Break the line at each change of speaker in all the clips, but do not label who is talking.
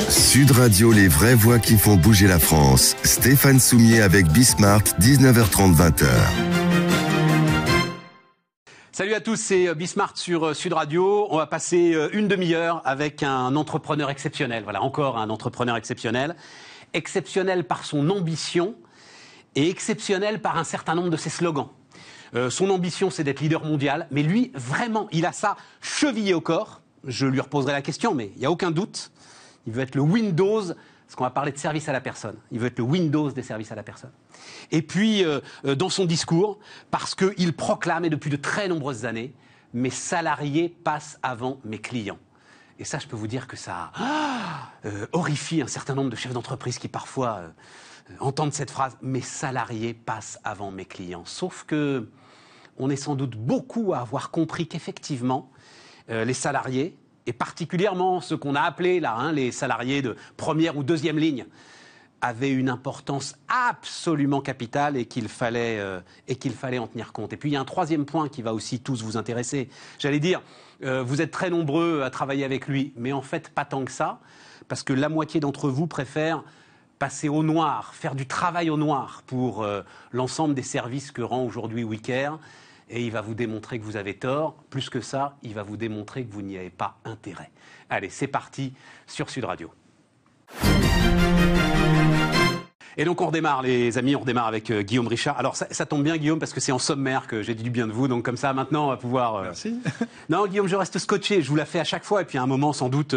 Sud Radio, les vraies voix qui font bouger la France. Stéphane Soumier avec Bismart, 19h30, 20h.
Salut à tous, c'est Bismart sur Sud Radio. On va passer une demi-heure avec un entrepreneur exceptionnel. Voilà, encore un entrepreneur exceptionnel. Exceptionnel par son ambition et exceptionnel par un certain nombre de ses slogans. Son ambition, c'est d'être leader mondial. Mais lui, vraiment, il a ça chevillé au corps. Je lui reposerai la question, mais il n'y a aucun doute. Il veut être le Windows, parce qu'on va parler de service à la personne. Il veut être le Windows des services à la personne. Et puis, dans son discours, parce qu'il proclame, et depuis de très nombreuses années, mes salariés passent avant mes clients. Et ça, je peux vous dire que ça horrifie un certain nombre de chefs d'entreprise qui parfois entendent cette phrase, mes salariés passent avant mes clients. Sauf que on est sans doute beaucoup à avoir compris qu'effectivement, les salariés, et particulièrement ceux qu'on a appelés là, les salariés de première ou deuxième ligne, avaient une importance absolument capitale et qu'il fallait en tenir compte. Et puis il y a un troisième point qui va aussi tous vous intéresser. J'allais dire, vous êtes très nombreux à travailler avec lui, mais en fait pas tant que ça, parce que la moitié d'entre vous préfèrent passer au noir, faire du travail au noir pour l'ensemble des services que rend aujourd'hui WeCare. Et il va vous démontrer que vous avez tort. Plus que ça, il va vous démontrer que vous n'y avez pas intérêt. Allez, c'est parti sur Sud Radio. Et donc on redémarre, les amis, on redémarre avec Guillaume Richard. Alors ça tombe bien, Guillaume, parce que c'est en sommaire que j'ai dit du bien de vous. Donc comme ça, maintenant, on va pouvoir...
Merci.
Non, Guillaume, je reste scotché. Je vous la fais à chaque fois. Et puis à un moment, sans doute...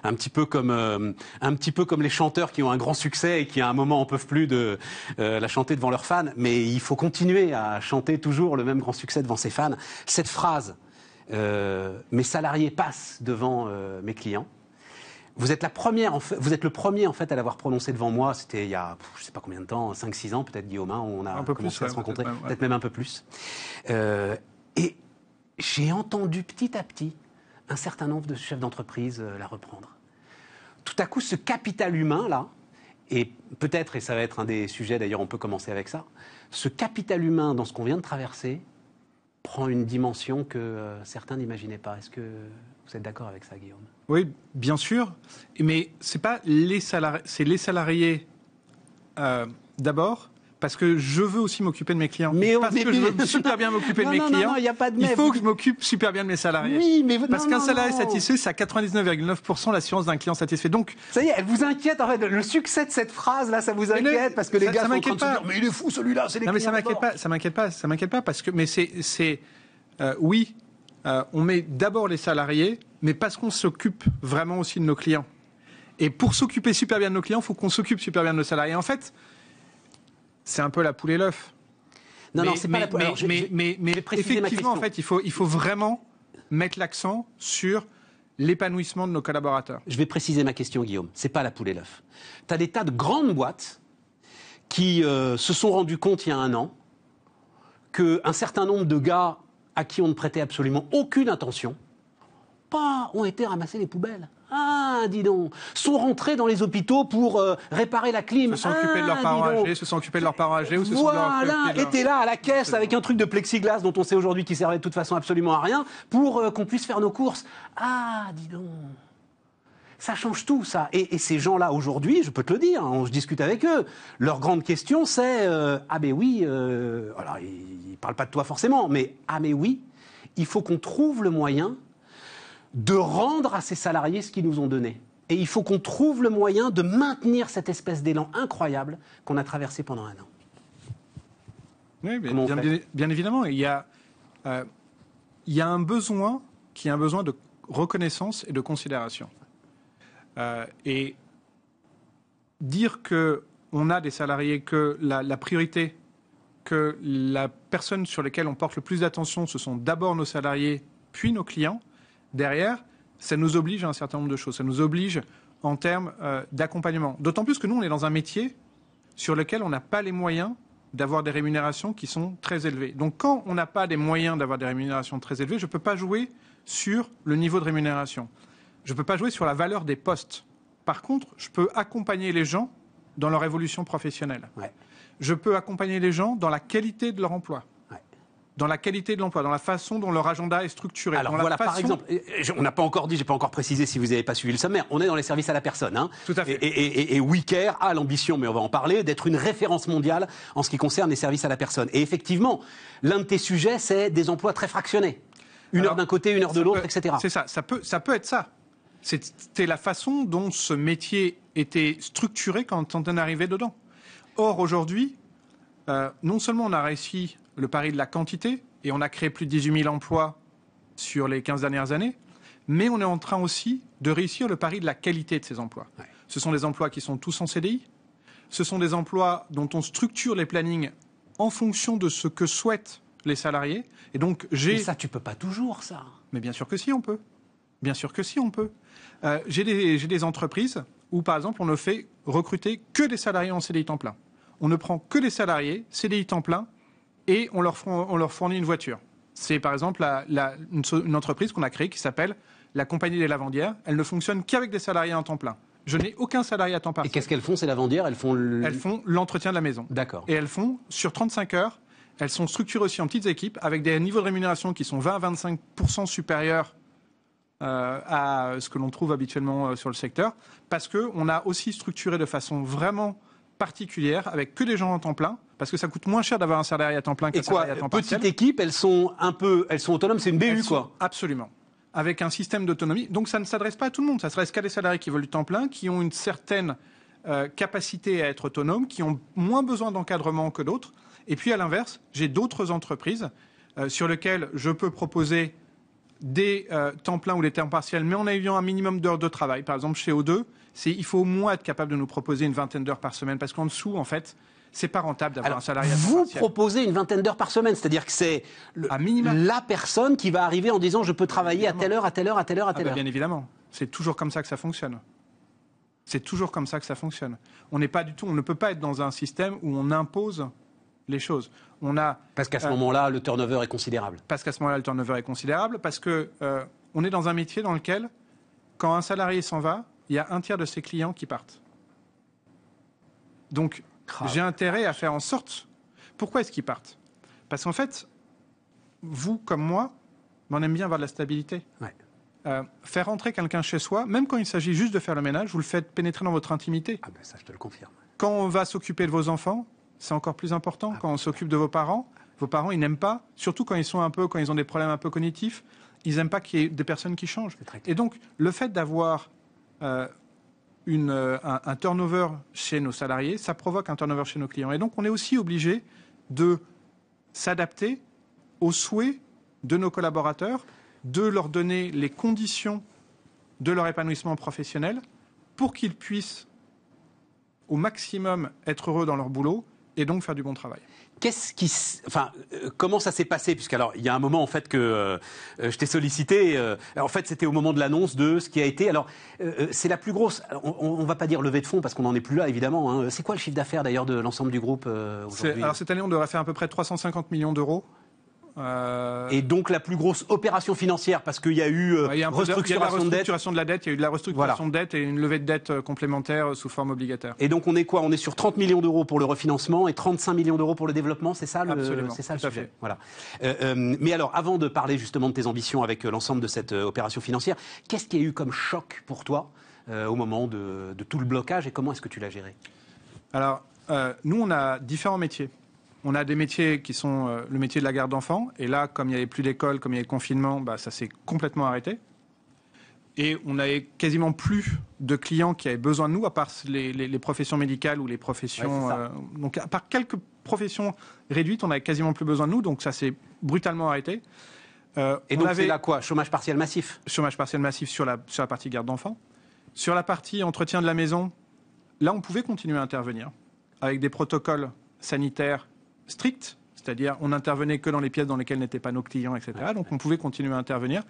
un petit peu comme les chanteurs qui ont un grand succès et qui à un moment en peuvent plus de la chanter devant leurs fans, mais il faut continuer à chanter toujours le même grand succès devant ses fans. Cette phrase, mes salariés passent devant mes clients. Vous êtes le premier en fait à l'avoir prononcé devant moi. C'était il y a je sais pas combien de temps, 5-6 ans peut-être, Guillaume, où on a commencé à se rencontrer, peut-être même un peu plus. Et j'ai entendu petit à petit un certain nombre de chefs d'entreprise la reprendre. Tout à coup, ce capital humain-là, et peut-être, et ça va être un des sujets, d'ailleurs on peut commencer avec ça, ce capital humain dans ce qu'on vient de traverser prend une dimension que certains n'imaginaient pas. Est-ce que vous êtes d'accord avec ça, Guillaume ?
Oui, bien sûr, mais c'est pas les salariés, c'est les salariés d'abord. Parce que je veux aussi m'occuper de mes clients. Parce que je veux super bien m'occuper de mes clients.
Non, y a pas de
il faut que je m'occupe super bien de mes salariés.
Oui, mais
parce qu'un salarié satisfait, c'est à 99,9% l'assurance d'un client satisfait. Donc,
ça y est, elle vous inquiète en fait. Le succès de cette phrase là, ça vous inquiète parce que les gars sont en train de se dire, mais il est fou celui-là, c'est les clients.
Non, mais ça m'inquiète pas parce que on met d'abord les salariés, mais parce qu'on s'occupe vraiment aussi de nos clients. Et pour s'occuper super bien de nos clients, il faut qu'on s'occupe super bien de nos salariés. En fait, c'est un peu la poule et l'œuf.
Non, c'est pas la poule.
Mais effectivement, en fait, il faut vraiment mettre l'accent sur l'épanouissement de nos collaborateurs.
Je vais préciser ma question, Guillaume. C'est pas la poule et l'œuf. Tu as des tas de grandes boîtes qui se sont rendus compte il y a 1 an qu'un certain nombre de gars à qui on ne prêtait absolument aucune attention ont été ramasser les poubelles. Ah, dis donc, sont rentrés dans les hôpitaux pour réparer la clim.
Se sont occupés de leurs parents âgés, ou se sont
étaient là à la caisse avec un truc de plexiglas dont on sait aujourd'hui qu'il servait de toute façon absolument à rien pour qu'on puisse faire nos courses. Ah, dis donc. Ça change tout, ça. Et ces gens-là, aujourd'hui, je peux te le dire, je discute avec eux, leur grande question, c'est ah ben oui, alors ils ne parlent pas de toi forcément, mais ah mais oui, il faut qu'on trouve le moyen de rendre à ces salariés ce qu'ils nous ont donné. Et il faut qu'on trouve le moyen de maintenir cette espèce d'élan incroyable qu'on a traversé pendant 1 an.
Oui, bien évidemment. Il y a un besoin qui est un besoin de reconnaissance et de considération. Et dire qu'on a des salariés, que la priorité, que la personne sur laquelle on porte le plus d'attention, ce sont d'abord nos salariés, puis nos clients, derrière, ça nous oblige à un certain nombre de choses. Ça nous oblige en termes d'accompagnement. D'autant plus que nous, on est dans un métier sur lequel on n'a pas les moyens d'avoir des rémunérations qui sont très élevées. Donc quand on n'a pas les moyens d'avoir des rémunérations très élevées, je ne peux pas jouer sur le niveau de rémunération. Je ne peux pas jouer sur la valeur des postes. Par contre, je peux accompagner les gens dans leur évolution professionnelle.
Ouais.
Je peux accompagner les gens dans la qualité de leur emploi.
Ouais.
dans la qualité de l'emploi, dans la façon dont leur agenda est structuré.
Alors
dans
voilà,
la façon...
par exemple, on n'a pas encore dit, j'ai pas encore précisé si vous n'avez pas suivi le sommaire, on est dans les services à la personne. Hein.
Tout à fait.
Et WeCare a l'ambition, mais on va en parler, d'être une référence mondiale en ce qui concerne les services à la personne. Et effectivement, l'un de tes sujets, c'est des emplois très fractionnés. Une heure d'un côté, une heure de l'autre, etc.
C'est ça, ça peut être ça. C'était la façon dont ce métier était structuré quand on en arrivait dedans. Or, aujourd'hui, non seulement on a réussi le pari de la quantité, et on a créé plus de 18 000 emplois sur les 15 dernières années, mais on est en train aussi de réussir le pari de la qualité de ces emplois. Ouais. Ce sont des emplois qui sont tous en CDI, ce sont des emplois dont on structure les plannings en fonction de ce que souhaitent les salariés. Et donc,
mais ça, tu peux pas toujours, ça.
Mais bien sûr que si, on peut. Bien sûr que si, on peut. J'ai des entreprises où, par exemple, on ne fait recruter que des salariés en CDI temps plein. On ne prend que des salariés CDI temps plein et on leur fournit une voiture. C'est par exemple une entreprise qu'on a créée qui s'appelle la Compagnie des Lavandières. Elle ne fonctionne qu'avec des salariés en temps plein. Je n'ai aucun salarié à temps partiel.
Et qu'est-ce qu'elles font, ces lavandières? Elles font
l'entretien de la maison.
D'accord.
Et elles font, sur 35 heures, elles sont structurées aussi en petites équipes avec des niveaux de rémunération qui sont 20 à 25% supérieurs à ce que l'on trouve habituellement sur le secteur, parce qu'on a aussi structuré de façon vraiment particulière, avec que des gens en temps plein, parce que ça coûte moins cher d'avoir un salarié à temps plein qu'un salarié à temps partiel.
Petite équipe, elles sont autonomes, c'est une BU, quoi.
Absolument. Avec un système d'autonomie. Donc ça ne s'adresse pas à tout le monde, ça s'adresse qu'à des salariés qui veulent du temps plein, qui ont une certaine capacité à être autonomes, qui ont moins besoin d'encadrement que d'autres. Et puis à l'inverse, j'ai d'autres entreprises sur lesquelles je peux proposer des temps pleins ou des temps partiels, mais en ayant un minimum d'heures de travail. Par exemple, chez O2, il faut au moins être capable de nous proposer une vingtaine d'heures par semaine, parce qu'en dessous, en fait, c'est pas rentable d'avoir un salarié à temps partiel.
Vous proposez une vingtaine d'heures par semaine, c'est-à-dire que c'est la personne qui va arriver en disant je peux travailler à telle heure, à telle heure, à telle heure, à telle heure.
Bien évidemment, c'est toujours comme ça que ça fonctionne. C'est toujours comme ça que ça fonctionne. On ne peut pas être dans un système où on impose les choses.
Parce qu'à ce moment-là, le turnover est considérable.
Parce qu'à ce moment-là, le turnover est considérable, parce que on est dans un métier dans lequel, quand un salarié s'en va, il y a un tiers de ses clients qui partent. Donc, j'ai intérêt à faire en sorte... Pourquoi est-ce qu'ils partent? Parce qu'en fait, vous, comme moi, on aime bien avoir de la stabilité. Ouais. Faire rentrer quelqu'un chez soi, même quand il s'agit juste de faire le ménage, vous le faites pénétrer dans votre intimité.
Ah ben ça, je te le confirme.
Quand on va s'occuper de vos enfants, c'est encore plus important. Quand on s'occupe de vos parents, ils n'aiment pas, surtout quand ils ont des problèmes un peu cognitifs, ils n'aiment pas qu'il y ait des personnes qui changent. Et donc, le fait d'avoir un turnover chez nos salariés, ça provoque un turnover chez nos clients. Et donc, on est aussi obligé de s'adapter aux souhaits de nos collaborateurs, de leur donner les conditions de leur épanouissement professionnel pour qu'ils puissent au maximum être heureux dans leur boulot et donc faire du bon travail.
Comment ça s'est passé? Puisqu'alors, il y a un moment en fait que je t'ai sollicité. En fait, c'était au moment de l'annonce de ce qui a été. Alors, c'est la plus grosse. On va pas dire levée de fonds parce qu'on n'en est plus là, évidemment. Hein. C'est quoi le chiffre d'affaires d'ailleurs de l'ensemble du groupe aujourd'hui?
Alors cette année, on devrait faire à peu près 350 millions d'euros.
Et donc la plus grosse opération financière, parce qu'il y a eu restructuration
de la dette, il y a eu de la restructuration de dette et une levée de dette complémentaire sous forme obligataire.
Et donc on est quoi? On est sur 30 millions d'euros pour le refinancement et 35 millions d'euros pour le développement, c'est ça
Absolument,
c'est ça le
tout à
sujet.
fait.
Voilà. Mais alors, avant de parler justement de tes ambitions avec l'ensemble de cette opération financière, qu'est-ce qu'il y a eu comme choc pour toi au moment de tout le blocage et comment est-ce que tu l'as géré?
Alors, nous on a différents métiers. On a des métiers qui sont le métier de la garde d'enfants. Et là, comme il n'y avait plus d'école, comme il y avait le confinement, ça s'est complètement arrêté. Et on n'avait quasiment plus de clients qui avaient besoin de nous, à part les professions médicales ou les professions... donc, à part quelques professions réduites, on n'avait quasiment plus besoin de nous. Donc, ça s'est brutalement arrêté.
Et donc, c'est là quoi? Chômage partiel massif?
Chômage partiel massif sur la partie garde d'enfants. Sur la partie entretien de la maison, là, on pouvait continuer à intervenir avec des protocoles sanitaires strict, c'est-à-dire on n'intervenait que dans les pièces dans lesquelles n'étaient pas nos clients, etc. Donc on pouvait continuer à intervenir.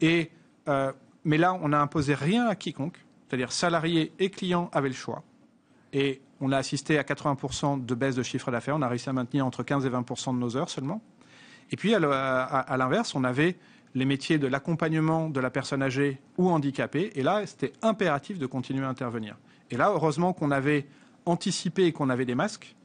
Mais là, on n'a imposé rien à quiconque, c'est-à-dire salariés et clients avaient le choix. Et on a assisté à 80% de baisse de chiffre d'affaires. On a réussi à maintenir entre 15 et 20% de nos heures seulement. Et puis à l'inverse, on avait les métiers de l'accompagnement de la personne âgée ou handicapée. Et là, c'était impératif de continuer à intervenir. Et là, heureusement qu'on avait anticipé et qu'on avait des masques.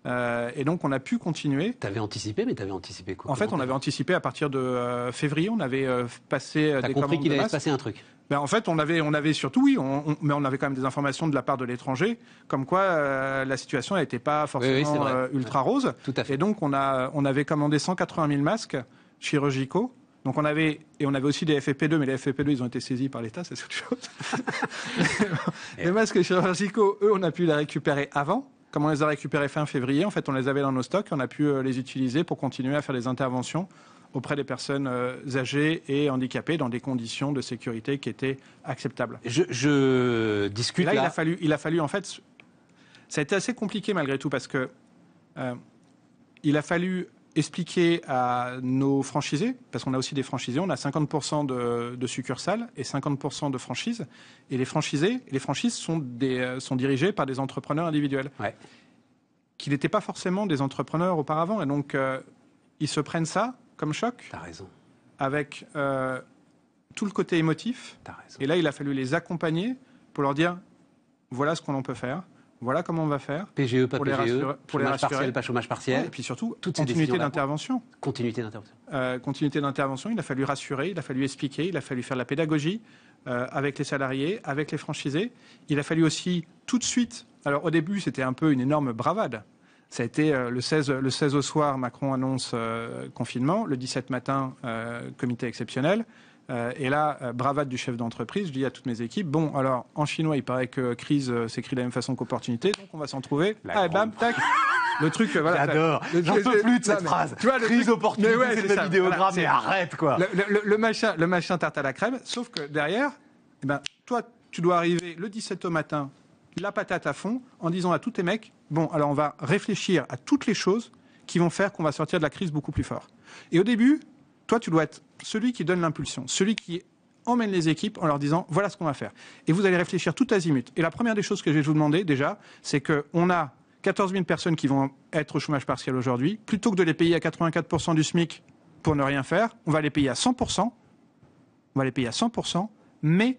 Et donc, on a pu continuer.
Tu avais anticipé, mais tu avais anticipé quoi?
En fait, on avait anticipé à partir de février, on avait passé
des commandes de masse. T'as compris qu'il allait se passer un truc?
Ben, en fait, on avait surtout, oui, mais on avait quand même des informations de la part de l'étranger, comme quoi la situation n'était pas forcément ultra rose.
Tout à fait.
Et donc, on avait commandé 180 000 masques chirurgicaux. Donc on avait aussi des FFP2, mais les FFP2 ils ont été saisis par l'État, c'est autre chose. Les masques chirurgicaux, eux, on a pu les récupérer avant. Comme on les a récupérés fin février, en fait, on les avait dans nos stocks, on a pu les utiliser pour continuer à faire des interventions auprès des personnes âgées et handicapées dans des conditions de sécurité qui étaient acceptables.
Je discute là.
Il a fallu en fait, ça a été assez compliqué malgré tout parce que il a fallu expliquer à nos franchisés, parce qu'on a aussi des franchisés, on a 50% de succursales et 50% de franchises. Et les franchises sont dirigées par des entrepreneurs individuels, qui n'étaient pas forcément des entrepreneurs auparavant. Et donc, ils se prennent ça comme choc.
T'as raison.
Avec tout le côté émotif.
T'as raison.
Et là, il a fallu les accompagner pour leur dire, voilà ce qu'on peut faire. Voilà comment on va faire.
PGE, pas
pour
PGE,
pour
chômage partiel, pas chômage partiel.
Et puis surtout, continuité d'intervention.
Continuité d'intervention.
Continuité d'intervention, il a fallu rassurer, il a fallu expliquer, il a fallu faire de la pédagogie avec les salariés, avec les franchisés. Il a fallu aussi tout de suite, alors au début c'était un peu une énorme bravade. Ça a été le 16 au soir, Macron annonce confinement, le 17 matin, comité exceptionnel. Et là, bravade du chef d'entreprise, je dis à toutes mes équipes, bon, alors, en chinois, il paraît que crise s'écrit de la même façon qu'opportunité, donc on va s'en trouver. Bam, tac. Le truc, voilà.
J'adore. J'en peux plus de cette phrase. Tu vois, crise, opportunité, c'est des vidéogrammes, voilà, mais arrête, quoi.
Le machin tarte à la crème, sauf que derrière, eh ben, toi, tu dois arriver le 17 au matin, la patate à fond, en disant à tous tes mecs, bon, alors on va réfléchir à toutes les choses qui vont faire qu'on va sortir de la crise beaucoup plus fort. Et au début, toi, tu dois être celui qui donne l'impulsion, celui qui emmène les équipes en leur disant voilà ce qu'on va faire. Et vous allez réfléchir tout azimut. Et la première des choses que je vais vous demander déjà, c'est qu'on a 14 000 personnes qui vont être au chômage partiel aujourd'hui. Plutôt que de les payer à 84% du SMIC pour ne rien faire, on va les payer à 100%. On va les payer à 100%, mais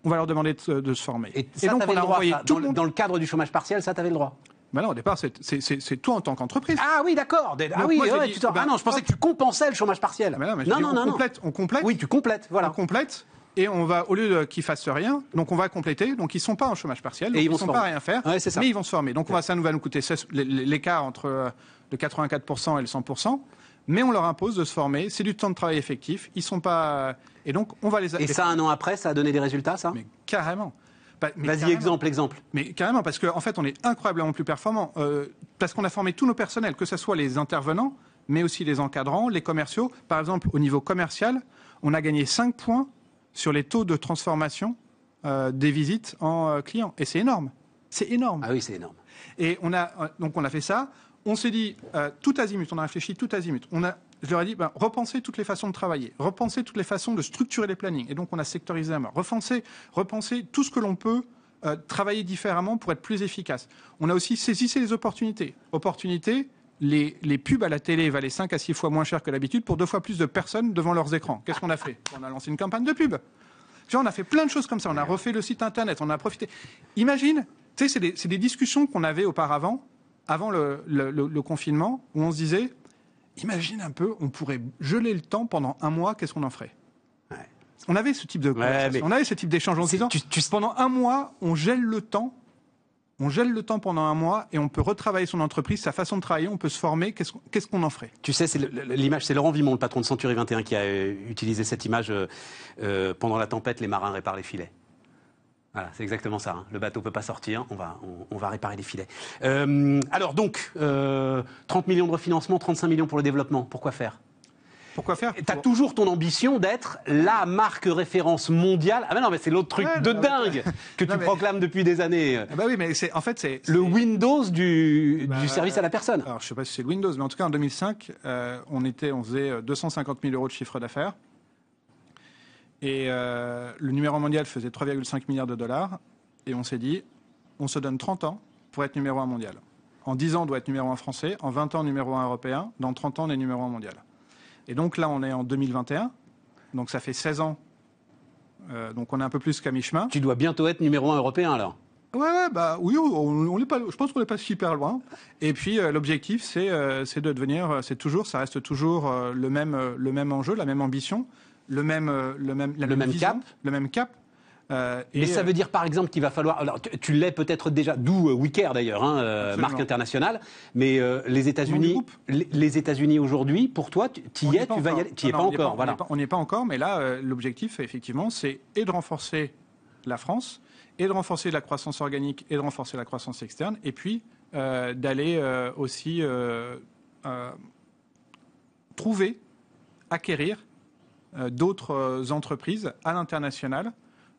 on va leur demander de se former.
Et donc, on a envoyé dans le cadre du chômage partiel, ça, tu avais le droit?
Ben non, au départ, c'est toi en tant qu'entreprise.
Ah oui, d'accord. Ah oui, non, je pensais que tu compensais le chômage partiel.
On complète.
Oui, tu complètes, voilà.
On complète, et on va, au lieu qu'ils fassent rien, donc on va compléter. Donc ils ne sont pas en chômage partiel, donc ils ne sont pas à rien faire, mais ils vont se former. Donc ça nous va nous coûter l'écart entre le 84% et le 100%, mais on leur impose de se former. C'est du temps de travail effectif. Ils sont pas... Et donc on va les...
Et ça, un an après, ça a donné des résultats, ça?
Mais carrément.
Vas-y, exemple.
Mais carrément, parce qu'en fait, on est incroyablement plus performant. Parce qu'on a formé tous nos personnels, que ce soit les intervenants, mais aussi les encadrants, les commerciaux. Par exemple, au niveau commercial, on a gagné 5 points sur les taux de transformation des visites en clients. Et c'est énorme. C'est énorme.
Ah oui, c'est énorme.
Et on a fait ça. On s'est dit, tout azimut, on a réfléchi tout azimut. Je leur ai dit, repensez toutes les façons de travailler, repensez toutes les façons de structurer les plannings. Et donc, on a sectorisé la mort. Repensez tout ce que l'on peut travailler différemment pour être plus efficace. On a aussi saisi les opportunités. Les pubs à la télé valaient 5 à 6 fois moins cher que d'habitude pour 2 fois plus de personnes devant leurs écrans. Qu'est-ce qu'on a fait? On a lancé une campagne de pub. On a fait plein de choses comme ça. On a refait le site internet, on a profité. Imagine, tu sais, c'est des discussions qu'on avait auparavant, avant le confinement, où on se disait... Imagine un peu, on pourrait geler le temps pendant un mois, qu'est-ce qu'on en ferait? On avait ce type de conversation, on avait ce type d'échange en se disant, pendant un mois, on gèle le temps pendant un mois et on peut retravailler son entreprise, sa façon de travailler, on peut se former, qu'est-ce qu'on en ferait?
Tu sais, l'image, c'est Laurent Vimon, le patron de Century 21, qui a utilisé cette image pendant la tempête, les marins réparent les filets. Voilà, c'est exactement ça. Hein. Le bateau ne peut pas sortir, on va réparer les filets. Alors donc, 30 millions de refinancement, 35 millions pour le développement. Pourquoi faire? Tu as toujours ton ambition d'être la marque référence mondiale. Ah mais non, mais c'est l'autre truc dingue que tu proclames depuis des années.
Bah oui, mais c'est
le Windows du service à la personne.
Alors je ne sais pas si c'est le Windows, mais en tout cas en 2005, on faisait 250 000 euros de chiffre d'affaires. Et le numéro mondial faisait 3,5 milliards de dollars. Et on s'est dit, on se donne 30 ans pour être numéro 1 mondial. En 10 ans, on doit être numéro 1 français. En 20 ans, numéro 1 européen. Dans 30 ans, on est numéro 1 mondial. Et donc là, on est en 2021. Donc ça fait 16 ans. Donc on est un peu plus qu'à mi-chemin.
Tu dois bientôt être numéro 1 européen, alors?
Oui, on n'est pas. Je pense qu'on n'est pas super loin. Et puis l'objectif, c'est de devenir, ça reste toujours le même enjeu, la même ambition, la même vision, le même cap.
Mais ça veut dire par exemple qu'il va falloir. Alors tu l'es peut-être déjà, d'où WeCare d'ailleurs, marque internationale. Mais les États-Unis aujourd'hui, pour toi, tu y es, tu vas y aller. Tu n'y es pas encore. Voilà.
On n'y est pas encore, mais là, l'objectif, effectivement, c'est et de renforcer la France, et de renforcer la croissance organique, et de renforcer la croissance externe, et puis d'aller aussi trouver, acquérir d'autres entreprises à l'international.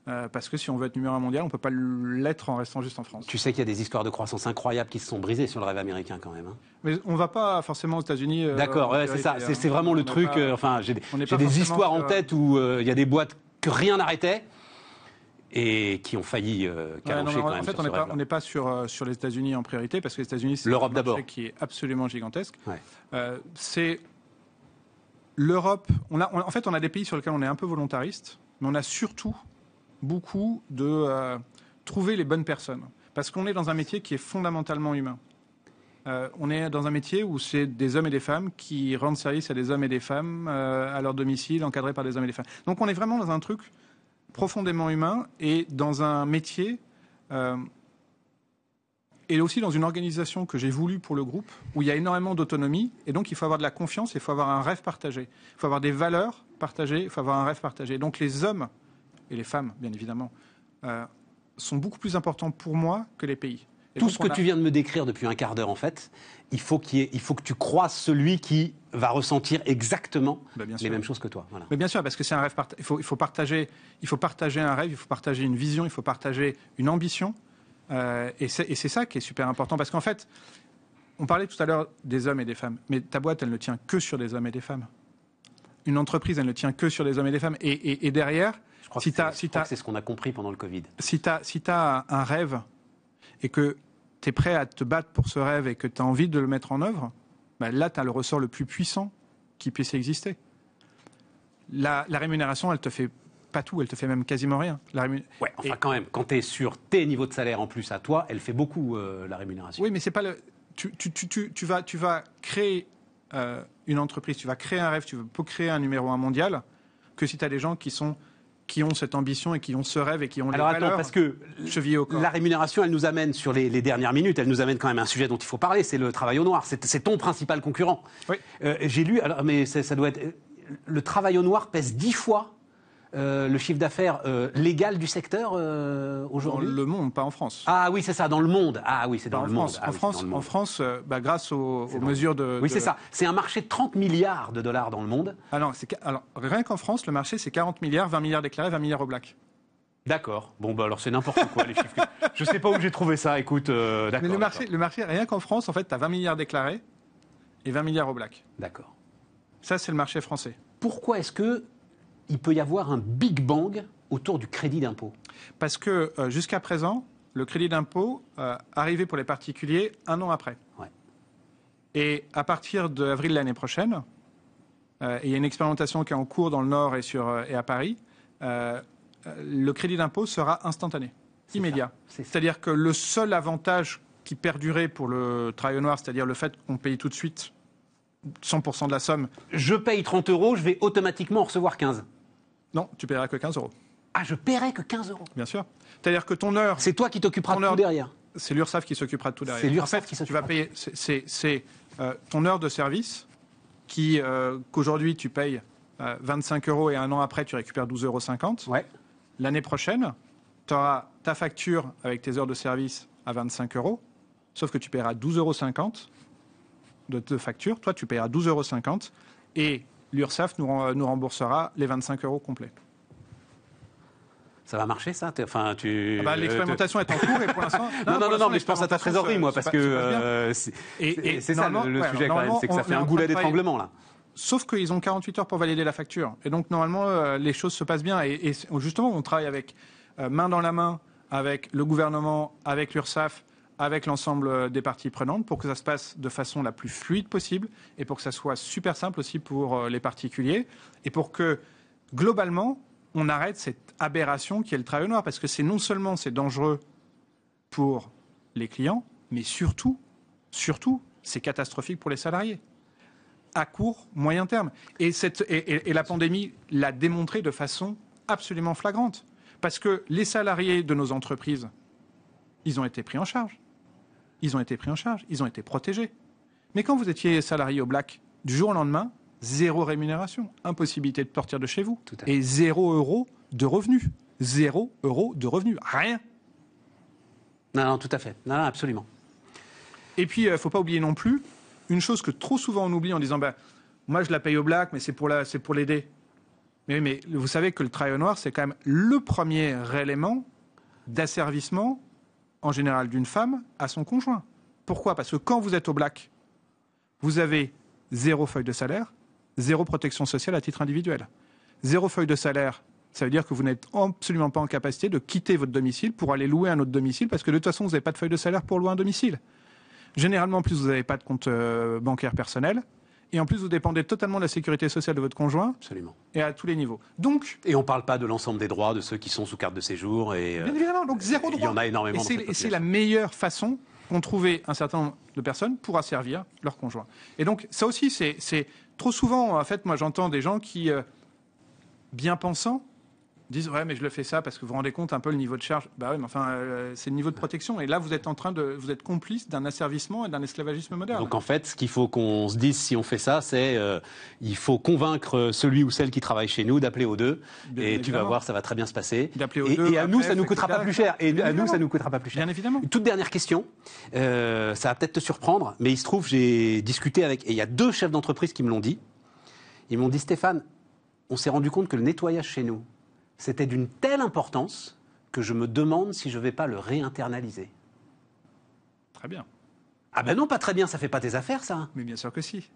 Parce que si on veut être numéro 1 mondial, on ne peut pas l'être en restant juste en France.
Tu sais qu'il y a des histoires de croissance incroyables qui se sont brisées sur le rêve américain quand même.
Mais on ne va pas forcément aux États-Unis.
D'accord, c'est ça. C'est vraiment le truc. J'ai des histoires en tête où il y a des boîtes que rien n'arrêtait et qui ont failli calancher quand même. En fait,
on n'est pas sur les États-Unis en priorité parce que les États-Unis, c'est
l'Europe
un marché
d'abord,
qui est absolument gigantesque.
Ouais.
C'est l'Europe. On a des pays sur lesquels on est un peu volontariste, mais on a surtout beaucoup de trouver les bonnes personnes. Parce qu'on est dans un métier qui est fondamentalement humain. On est dans un métier où c'est des hommes et des femmes qui rendent service à des hommes et des femmes à leur domicile, encadrés par des hommes et des femmes. Donc on est vraiment dans un truc profondément humain et dans un métier et aussi dans une organisation que j'ai voulu pour le groupe où il y a énormément d'autonomie et donc il faut avoir de la confiance, il faut avoir un rêve partagé. Il faut avoir des valeurs partagées, il faut avoir un rêve partagé. Donc les hommes et les femmes, bien évidemment, sont beaucoup plus importants pour moi que les pays. Et
tout ce que tu viens de me décrire depuis un quart d'heure, en fait, il faut que tu croises celui qui va ressentir exactement les mêmes choses que toi. Voilà.
Mais bien sûr, parce que c'est un rêve. Il faut partager un rêve, il faut partager une vision, il faut partager une ambition. Et c'est ça qui est super important. Parce qu'en fait, on parlait tout à l'heure des hommes et des femmes, mais ta boîte, elle ne tient que sur des hommes et des femmes. Une entreprise, elle ne tient que sur des hommes et des femmes. Et derrière...
Je crois que c'est ce qu'on a compris pendant le Covid.
Si tu as un rêve et que tu es prêt à te battre pour ce rêve et que tu as envie de le mettre en œuvre, là, tu as le ressort le plus puissant qui puisse exister. La rémunération, elle te fait pas tout, elle te fait même quasiment rien.
Quand même, quand tu es sur tes niveaux de salaire en plus à toi, elle fait beaucoup, la rémunération.
Oui, mais c'est pas le... Tu vas créer une entreprise, tu vas créer un rêve, tu peux créer un numéro 1 mondial que si tu as des gens qui ont cette ambition et qui ont ce rêve et qui ont les valeurs
parce que
chevillées au corps.
La rémunération, elle nous amène sur les dernières minutes, elle nous amène quand même à un sujet dont il faut parler, c'est le travail au noir. C'est ton principal concurrent.
Oui.
J'ai lu, mais ça doit être... Le travail au noir pèse 10 fois le chiffre d'affaires légal du secteur aujourd'hui.
Dans le monde, pas en France.
Ah oui, c'est ça, dans le monde. Ah oui, c'est dans le monde.
En France, grâce aux mesures de...
Oui, c'est ça. C'est un marché de 30 milliards de dollars dans le monde.
Alors rien qu'en France, le marché, c'est 40 milliards, 20 milliards déclarés, 20 milliards au black.
D'accord. Bon, alors c'est n'importe quoi, les chiffres. Je ne sais pas où j'ai trouvé ça, écoute. D'accord.
Mais le marché, rien qu'en France, en fait, tu as 20 milliards déclarés et 20 milliards au black.
D'accord.
Ça, c'est le marché français.
Pourquoi est-ce qu'il peut y avoir un Big Bang autour du crédit d'impôt?
Parce que jusqu'à présent, le crédit d'impôt arrivait pour les particuliers 1 an après.
Ouais.
Et à partir d'avril de l'année prochaine, il y a une expérimentation qui est en cours dans le Nord et à Paris, le crédit d'impôt sera instantané, immédiat. C'est-à-dire que le seul avantage qui perdurait pour le travail au noir, c'est-à-dire le fait qu'on paye tout de suite 100% de la somme.
Je paye 30 €, je vais automatiquement en recevoir 15.
Non, tu paieras que 15 €.
Ah, je paierai que 15 €.
Bien sûr. C'est-à-dire que ton heure...
C'est toi qui t'occuperas de tout derrière.
C'est l'URSSAF qui s'occupera de tout derrière.
C'est l'URSSAF qui s'occupera.
Tu vas payer... C'est ton heure de service qu'aujourd'hui tu payes 25 € et 1 an après tu récupères 12,50 €.
Ouais.
L'année prochaine, tu auras ta facture avec tes heures de service à 25 €, sauf que tu paieras 12,50 € de facture. Toi, tu paieras 12,50 € et l'URSSAF nous remboursera les 25 € complets.
Ça va marcher, ça?
L'expérimentation est en cours et pour l'instant...
Non, mais je pense à ta trésorerie, moi, parce que c'est ça le sujet quand même, c'est que ça fait un goulet d'étranglement, là.
Sauf qu'ils ont 48 heures pour valider la facture. Et donc, normalement, les choses se passent bien. Et justement, on travaille avec main dans la main avec le gouvernement, avec l'URSSAF, avec l'ensemble des parties prenantes pour que ça se passe de façon la plus fluide possible et pour que ça soit super simple aussi pour les particuliers et pour que, globalement, on arrête cette aberration qui est le travail au noir. Parce que non seulement c'est dangereux pour les clients, mais surtout, c'est catastrophique pour les salariés. À court, moyen terme. Et la pandémie l'a démontré de façon absolument flagrante. Parce que les salariés de nos entreprises, ils ont été pris en charge. Ils ont été protégés. Mais quand vous étiez salarié au black, du jour au lendemain, 0 rémunération, impossibilité de sortir de chez vous. Et 0 € de revenus. 0 € de revenus. Rien.
Non, tout à fait. Non, absolument.
Et puis, il ne faut pas oublier non plus une chose que trop souvent on oublie en disant moi, je la paye au black, mais c'est pour l'aider. Mais vous savez que le travail au noir, c'est quand même le premier élément d'asservissement, en général, d'une femme à son conjoint. Pourquoi ? Parce que quand vous êtes au black, vous avez 0 feuille de salaire, 0 protection sociale à titre individuel. 0 feuille de salaire, ça veut dire que vous n'êtes absolument pas en capacité de quitter votre domicile pour aller louer un autre domicile, parce que de toute façon, vous n'avez pas de feuille de salaire pour louer un domicile. Généralement, en plus, vous n'avez pas de compte bancaire personnel. Et en plus, vous dépendez totalement de la sécurité sociale de votre conjoint.
Absolument.
Et à tous les niveaux.
Et on ne parle pas de l'ensemble des droits de ceux qui sont sous carte de séjour. Bien
évidemment, donc 0 droit.
Il y en a énormément.
Et c'est la meilleure façon qu'ont trouvé un certain nombre de personnes pour asservir leur conjoint. Et donc, ça aussi, c'est trop souvent, en fait, moi j'entends des gens qui, bien pensants, disent ouais mais je le fais ça parce que vous vous rendez compte un peu le niveau de charge. Bah oui mais enfin c'est le niveau de protection et là vous êtes complice d'un asservissement et d'un esclavagisme moderne.
Donc en fait ce qu'il faut qu'on se dise si on fait ça c'est il faut convaincre celui ou celle qui travaille chez nous d'appeler au 2 et évidemment. Tu vas voir ça va très bien se passer.
D'appeler au 2
et à nous ça nous coûtera pas plus cher
Bien évidemment.
Une toute dernière question ça va peut-être te surprendre mais il se trouve j'ai discuté avec et il y a 2 chefs d'entreprise qui me l'ont dit. Ils m'ont dit Stéphane on s'est rendu compte que le nettoyage chez nous c'était d'une telle importance que je me demande si je ne vais pas le réinternaliser.
Très bien.
Ah ben non, pas très bien, ça ne fait pas tes affaires, ça.
Mais bien sûr que si.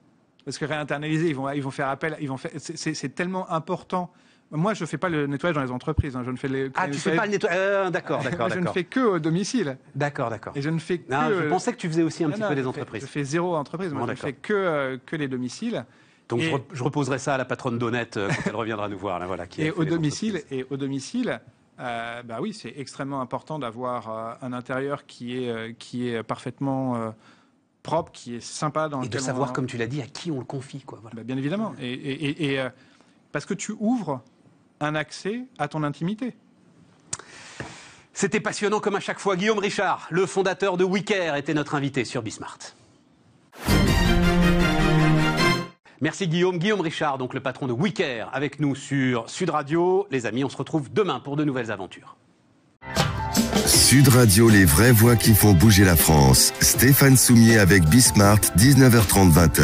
Parce que réinternaliser, ils vont faire appel, c'est tellement important. Moi, je ne fais pas le nettoyage dans les entreprises. Je ne fais
tu ne fais pas le nettoyage d'accord.
Je ne fais que au domicile.
D'accord.
Et je ne fais que...
Non, je pensais que tu faisais aussi un petit peu les entreprises.
Je fais 0 entreprise. Moi, je ne fais que les domiciles.
Donc je reposerai ça à la patronne d'Honnête quand elle reviendra nous voir. Là, voilà,
au domicile, oui, c'est extrêmement important d'avoir un intérieur qui est parfaitement propre, qui est sympa.
Et de savoir, comme tu l'as dit, à qui on le confie. Quoi, voilà.
Bien évidemment. Et parce que tu ouvres un accès à ton intimité.
C'était passionnant comme à chaque fois. Guillaume Richard, le fondateur de WeCare, était notre invité sur Bismart. Merci Guillaume. Guillaume Richard, donc le patron de WeCare, avec nous sur Sud Radio. Les amis, on se retrouve demain pour de nouvelles aventures.
Sud Radio, les vraies voix qui font bouger la France. Stéphane Soumier avec Bismart, 19h30, 20h.